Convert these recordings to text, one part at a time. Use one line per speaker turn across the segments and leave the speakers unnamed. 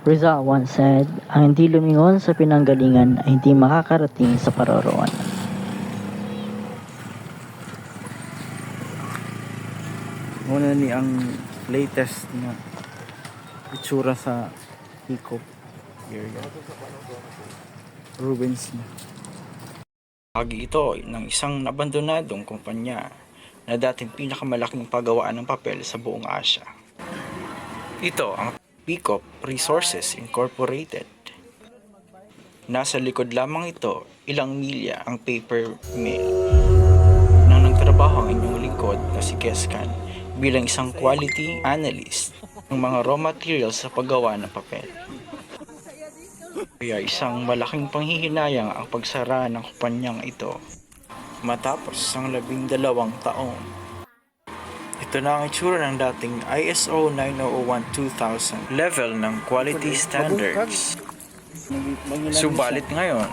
Rizal once said, ang hindi lumingon sa pinanggalingan ay hindi makakarating sa paroroonan.
Muna ni ang latest na itsura sa Hiccup area. Ruins na. Bahagi ito ng isang abandonadong kumpanya na dating pinakamalaking paggawaan ng papel sa buong Asya. Ito ang Hiccup Resources Incorporated. Nasa likod lamang ito, ilang milya ang paper mill. Nang nagtrabaho ang inyong lingkod na si Keskan bilang isang quality analyst ng mga raw materials sa paggawa ng papel. Kaya isang malaking panghihinayang ang pagsara ng kumpanyang ito matapos ang 12 taon. Ito na ang itsura ng dating ISO 9001-2000 level ng quality standards. Subalit ngayon,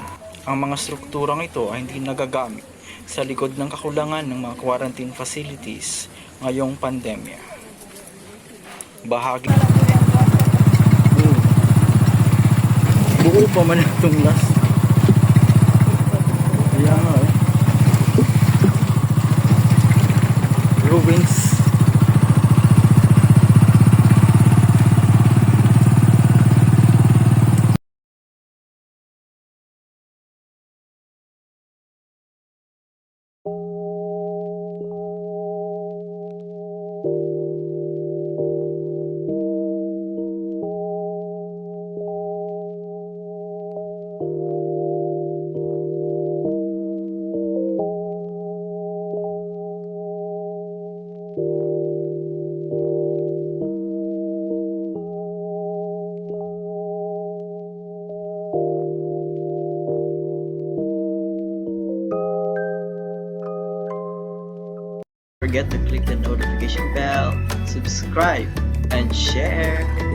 ang mga strukturang ito ay hindi nagagamit sa likod ng kakulangan ng mga quarantine facilities ngayong pandemya. Bahagi buo pa man itong last. Ayan nga Ruins.
Forget to click the notification bell, subscribe, and share.